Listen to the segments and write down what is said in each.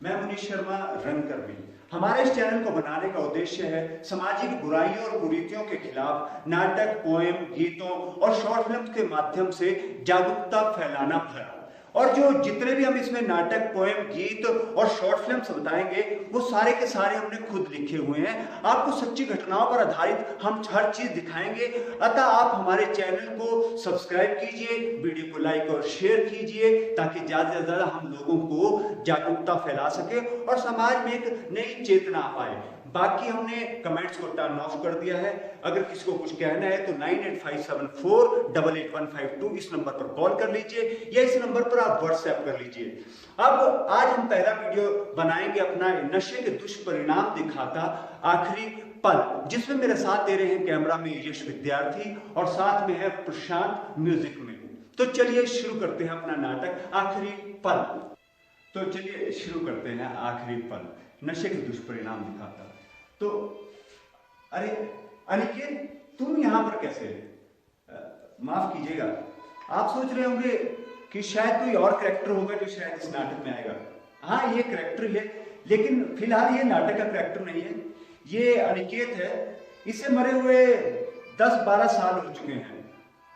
मैं मुनीश शर्मा रंगकर्मी। हमारे इस चैनल को बनाने का उद्देश्य है सामाजिक बुराइयों और कुरीतियों के खिलाफ नाटक, पोएम, गीतों और शॉर्ट फिल्म के माध्यम से जागरूकता फैलाना भरा। और जो जितने भी हम इसमें नाटक, पोएम, गीत और शॉर्ट फिल्म्स बताएंगे वो सारे के सारे हमने खुद लिखे हुए हैं। आपको सच्ची घटनाओं पर आधारित हम हर चीज दिखाएंगे। अतः आप हमारे चैनल को सब्सक्राइब कीजिए, वीडियो को लाइक और शेयर कीजिए ताकि ज्यादा से ज्यादा हम लोगों को जागरूकता फैला सके और समाज में एक नई चेतना आ पाए। बाकी हमने कमेंट्स को टर्न ऑफ कर दिया है। अगर किसी को कुछ कहना है तो 9857488152 इस नंबर पर कॉल कर लीजिए या इस नंबर पर आप व्हाट्सएप कर लीजिए। अब आज हम पहला वीडियो बनाएंगे अपना नशे के दुष्परिणाम दिखाता आखिरी पल, जिसमें मेरे साथ दे रहे हैं कैमरा में यश विद्यार्थी और साथ में है प्रशांत म्यूजिक में। तो चलिए शुरू करते हैं अपना नाटक आखिरी पल। तो चलिए शुरू करते हैं आखिरी पल, नशे के दुष्परिणाम दिखाता। तो अरे अनिकेत, तुम यहां पर कैसे? माफ कीजिएगा, आप सोच रहे होंगे कि शायद कोई और कैरेक्टर होगा जो शायद इस नाटक में आएगा। हाँ, ये कैरेक्टर है, लेकिन फिलहाल ये नाटक का कैरेक्टर नहीं है। ये अनिकेत है। इसे मरे हुए 10-12 साल हो चुके हैं।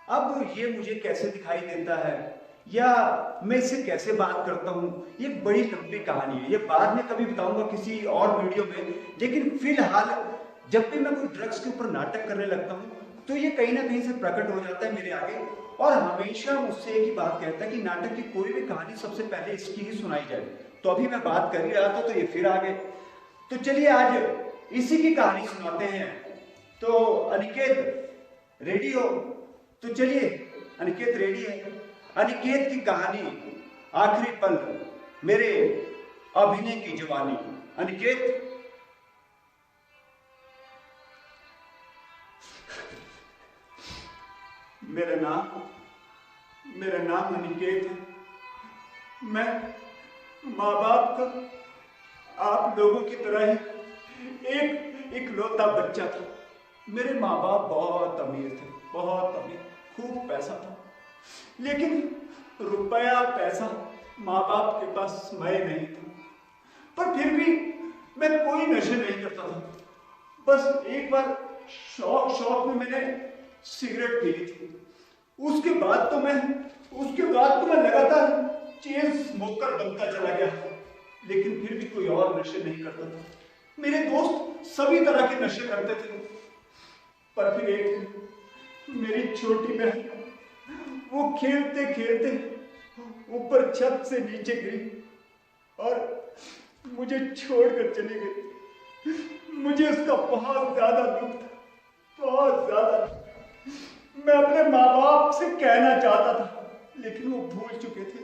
अब ये मुझे कैसे दिखाई देता है या मैं इससे कैसे बात करता हूँ, ये बड़ी लंबी कहानी है। ये बाद में कभी बताऊंगा किसी और वीडियो में। लेकिन फिलहाल जब भी मैं कोई ड्रग्स के ऊपर नाटक करने लगता हूँ तो ये कहीं ना कहीं से प्रकट हो जाता है मेरे आगे और हमेशा मुझसे एक ही बात कहता है कि नाटक की कोई भी कहानी सबसे पहले इसकी ही सुनाई जाए। तो अभी मैं बात कर ही रहा था तो ये फिर आ गए। तो चलिए आज इसी की कहानी सुनाते हैं। तो अनिकेत रेडी हो? तो चलिए, अनिकेत रेडी है। अनिकेत की कहानी आखिरी पल, मेरे अभिनय की जवानी। अनिकेत, मेरा नाम अनिकेत है। मैं माँ बाप का आप लोगों की तरह ही एक इकलौता बच्चा था। मेरे माँ बाप बहुत अमीर थे, बहुत अमीर, खूब पैसा था। लेकिन रुपया पैसा माँ बाप के पास मैं नहीं था। पर फिर भी मैं कोई नशे नहीं करता था। बस एक बार शौक में मैंने सिगरेट पी ली थी। उसके बाद तो मैं लगातार चेन स्मोकर बनता चला गया। लेकिन फिर भी कोई और नशे नहीं करता था। मेरे दोस्त सभी तरह के नशे करते थे। पर फिर एक दिन मेरी छोटी बहन वो खेलते खेलते ऊपर छत से नीचे गिरी और मुझे छोड़कर चली गई। मुझे उसका बहुत ज्यादा दुख था, बहुत ज्यादा। मैं अपने माँ बाप से कहना चाहता था लेकिन वो भूल चुके थे।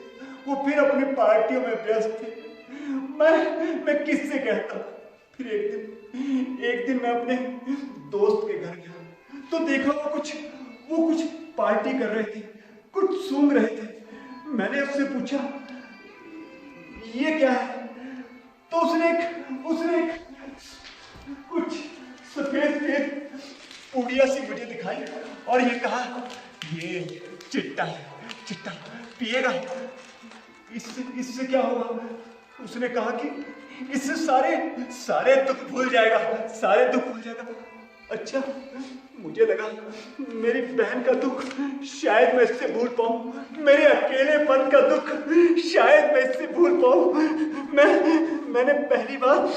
वो फिर अपनी पार्टियों में व्यस्त थे। मैं किससे कहता? फिर एक दिन मैं अपने दोस्त के घर गया तो देखा वो कुछ पार्टी कर रहे थे, कुछ सूंघ रहे थे। मैंने उससे पूछा ये क्या है? तो उसने एक कुछ सफेद पुड़िया सी मुझे दिखाई और ये कहा ये चिट्टा है, चिट्टा पिएगा, इससे क्या होगा? उसने कहा कि इससे सारे दुख भूल जाएगा, सारे दुख भूल जाएगा। अच्छा, मुझे लगा मेरी बहन का दुख शायद मैं इससे भूल पाऊं, मेरे अकेलेपन का दुख शायद मैं इससे भूल पाऊं। मैंने पहली बार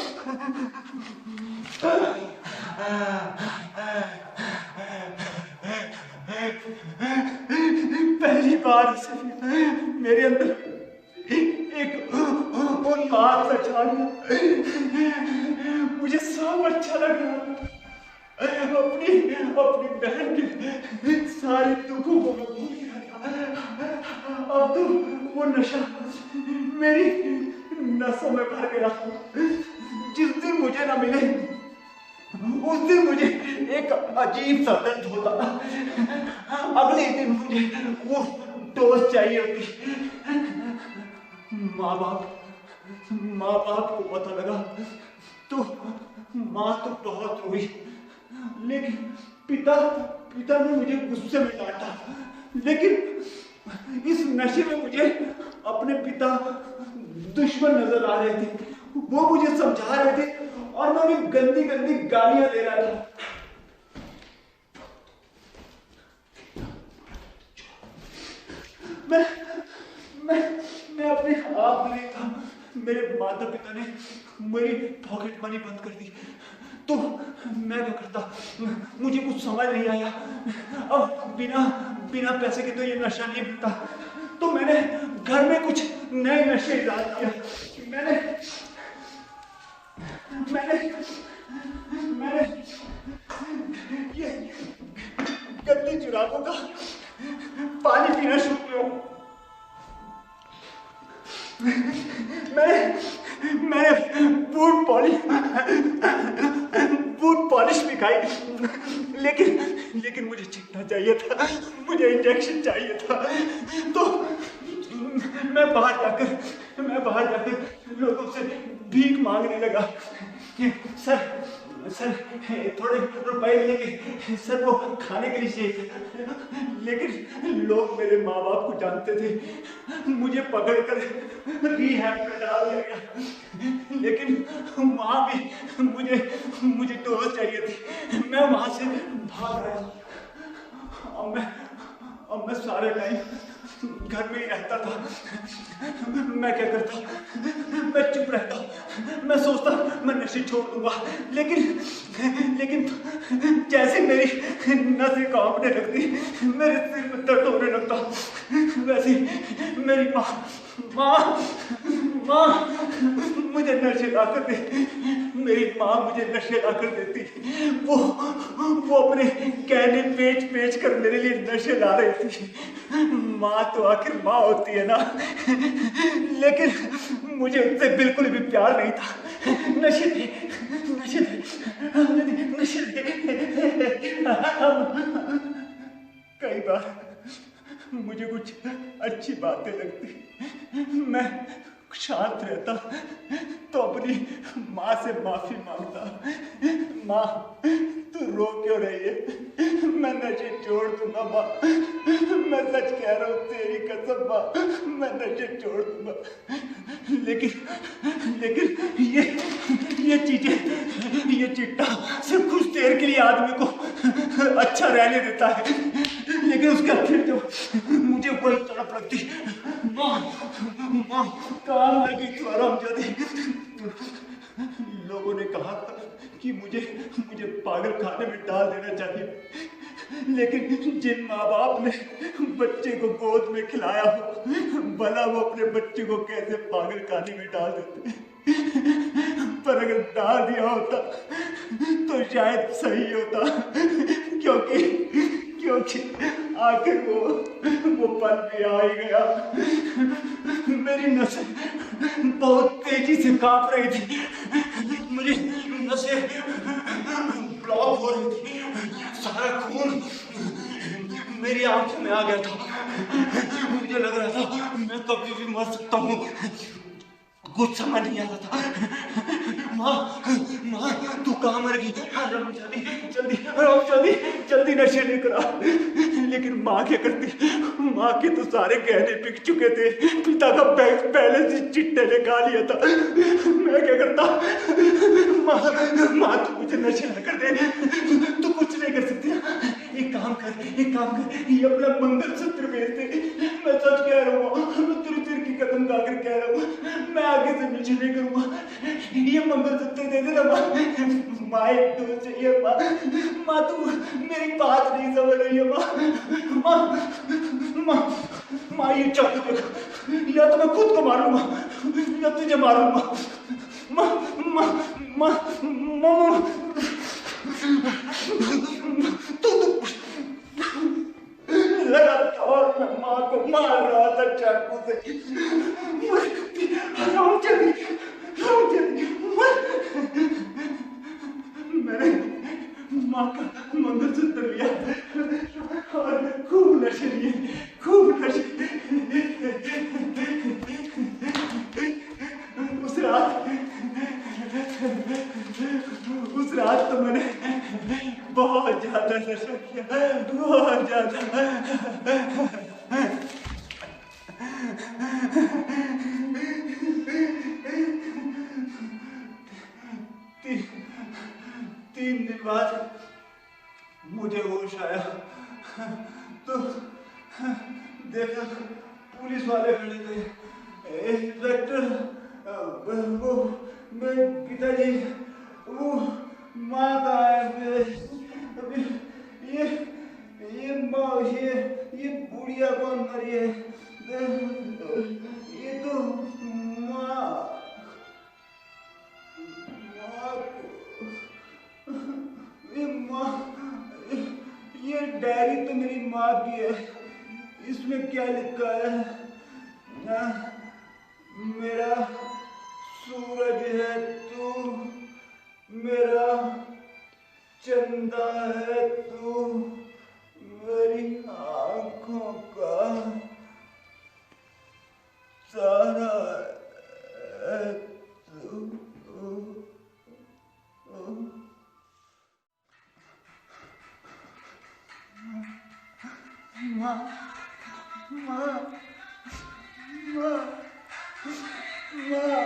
से मेरे अंदर एक उन्माद सा छा गया। मुझे सब अच्छा लग रहा था। अपनी बहन के सारे दुखों को मैं भूल गया था। अब तो वो नशा मेरी नसों में भर गया। जिस दिन मुझे ना मिले उस दिन मुझे एक अजीब सा दर्द होता। अगले दिन मुझे वो डोज चाहिए होती। माँ बाप को पता लगा तो माँ तो बहुत रोई, लेकिन पिता ने मुझे गुस्से में डांटा। लेकिन इस नशे में मुझे अपने पिता दुश्मन नजर आ रहे थे। वो मुझे समझा रहे थे और मैं उन्हें गंदी गंदी गालियां दे रहा था। मैं अपने आप में नहीं था। मेरे माता पिता ने मेरी पॉकेट मनी बंद कर दी तो मैं क्या करता, मुझे कुछ समझ नहीं आया। अब बिना पैसे के तो ये नशा नहीं मिलता, तो मैंने घर में कुछ नए नशे इजाद किया। मैंने ये गंदी जुराबों का पानी पीना शुरू किया। मैंने बूट पॉलिश भी खाई, लेकिन मुझे चिट्टा चाहिए था, मुझे इंजेक्शन चाहिए था। तो मैं बाहर जाकर लोगों से भीख मांगने लगा। सर थोड़े रुपए लेंगे सर, वो खाने के लिए चाहिए। लेकिन लोग मेरे माँ बाप को जानते थे, मुझे पकड़कर रिहैब में डाल दिया गया। लेकिन वहाँ भी मुझे डोज चाहिए थी। मैं वहाँ से भाग आया। अब मैं सारे टाइम घर में ही रहता था। मैं क्या करता, मैं चुप रहता। मैं सोचता मैं नशे छोड़ दूंगा, लेकिन जैसे मेरी नसें कांपने लगती, मेरे सिर में दर्द होने लगता, वैसे मेरी माँ मुझे नशे ला कर देती। मेरी माँ मुझे नशे ला कर देती। वो अपने गहने बेच कर मेरे लिए नशे ला रही थी। माँ तो आखिर माँ होती है ना, लेकिन मुझे उससे बिल्कुल भी प्यार नहीं था। नशे दे। कई बार मुझे कुछ अच्छी बातें लगती, मैं शांत रहता तो अपनी माँ से माफी मांगता। माँ तू रो क्यों रही है? मैं नशे छोड़ दूंगा माँ, मैं सच कह रहा हूँ, तेरी कसम माँ, मैं नशे छोड़ दूंगा। लेकिन ये चीजें, ये चिट्टा सिर्फ कुछ देर के लिए आदमी को अच्छा रहने देता है, लेकिन उसका फिर जो मुझे कोई तड़प लगती। माँ काम लगी तू आरामजादी। लोगों ने कहा कि मुझे पागल खाने में डाल देना चाहिए, लेकिन जिन माँ बाप ने बच्चे को गोद में खिलाया हो, भला वो अपने बच्चे को कैसे पागल खाने में डाल देते। पर अगर डाल दिया होता तो शायद सही होता, क्योंकि आखिर वो पल भी आ ही गया। मेरी नसें बहुत तेजी से कांप रही थी, मेरी नसें ब्लॉक हो रही थी, सारा खून मेरी आंखों में आ गया था। मुझे लग रहा था मैं कभी भी मर सकता हूँ, कुछ समझ नहीं आ रहा था। माँ तू कहाँ मर गई? जल्दी नशे लेकर आ। लेकिन माँ क्या करती, माँ के तो सारे गहने बिक चुके थे, पिता का बैंक बैलेंस चिट्टे ने खा लिया था। मैं क्या करता? माँ तू मुझे नशे ला कर दे, तू कुछ नहीं कर सकती। एक काम कर, ये अपना मंगलसूत्र बेच दे। मैं सच कह रहा हूँ, मैं तेरे की कदम खाकर कह रहा हूँ, मैं आगे से नीचे नहीं करूँगा। ये मंगलसूत्र दे देना माँ, एक दूर चाहिए माँ, तू मेरी बात नहीं समझ रही है माँ, ये चाकू देखो, या तो मैं खुद को मारूंगा या तुझे मारूंगा। लगातार मैं माँ को मार रहा था चाकू से। मैंने माँ का मंगलसूत्र लिया और खूब नशे लिए, खूब नशे। उस रात तो मैंने बहुत ज्यादा नशा किया, बहुत ज्यादा। 3 दिन बाद मुझे होश आया तो देखा पुलिस वाले खड़े थे। इंस्पेक्टर, वो मेरे पिताजी, वो माँ कहाँ है? ये माँ, ये बुढ़िया कौन मरी है? ये तो माँ, ये माँ, ये डायरी तो मेरी माँ की है। इसमें क्या लिखा है? मेरा सूरज है तू, मेरा चंदा है तू, मेरी आंखों का सारा है तू। माँ, माँ, माँ, माँ,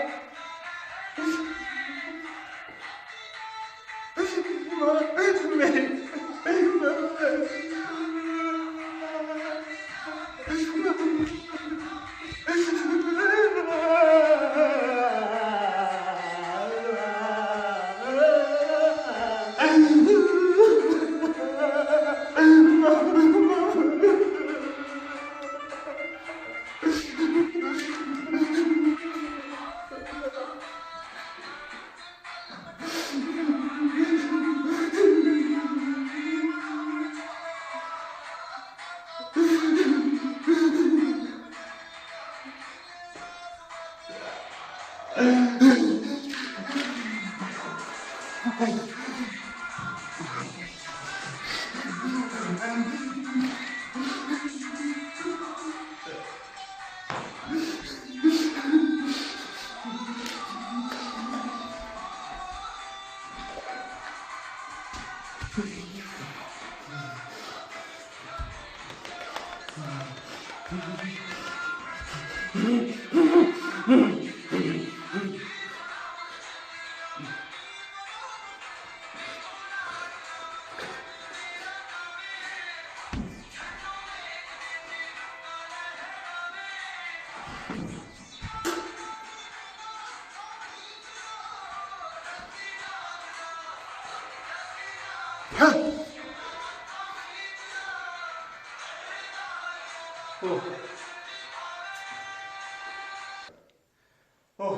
ओह,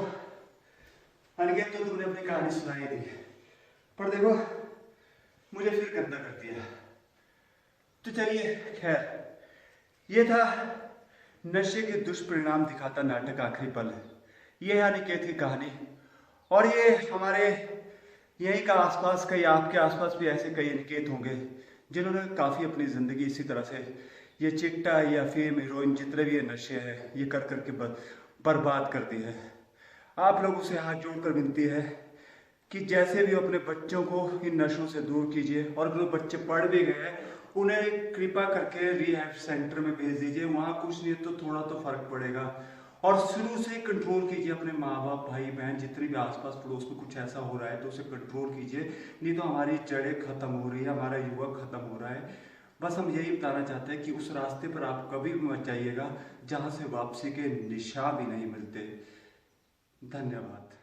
अनिकेत, तो तुमने अपनी कहानी सुनाई दी, पर देखो मुझे फिर गंदा कर दिया। तो चलिए, खैर, ये था नशे के दुष्परिणाम दिखाता नाटक आखिरी पल। ये है अनिकेत की कहानी, और ये हमारे यहीं का आसपास, कई आपके आसपास भी ऐसे कई अनिकेत होंगे जिन्होंने काफ़ी अपनी ज़िंदगी इसी तरह से ये चिट्टा या फेम, हीरोइन, जितने भी ये नशे हैं, ये कर करके बर्बाद कर दी है। आप लोगों से हाथ जोड़कर विनती है कि जैसे भी अपने बच्चों को इन नशों से दूर कीजिए, और जो बच्चे पढ़ भी गए हैं उन्हें कृपा करके रिहैब सेंटर में भेज दीजिए। वहाँ कुछ नहीं तो थोड़ा तो फर्क पड़ेगा, और शुरू से कंट्रोल कीजिए अपने माँ बाप, भाई बहन, जितने भी आसपास पड़ोस में कुछ ऐसा हो रहा है तो उसे कंट्रोल कीजिए, नहीं तो हमारी जड़ें खत्म हो रही है, हमारा युवा खत्म हो रहा है। बस हम यही बताना चाहते हैं कि उस रास्ते पर आप कभी भी मत जाइएगा जहाँ से वापसी के निशान भी नहीं मिलते। धन्यवाद।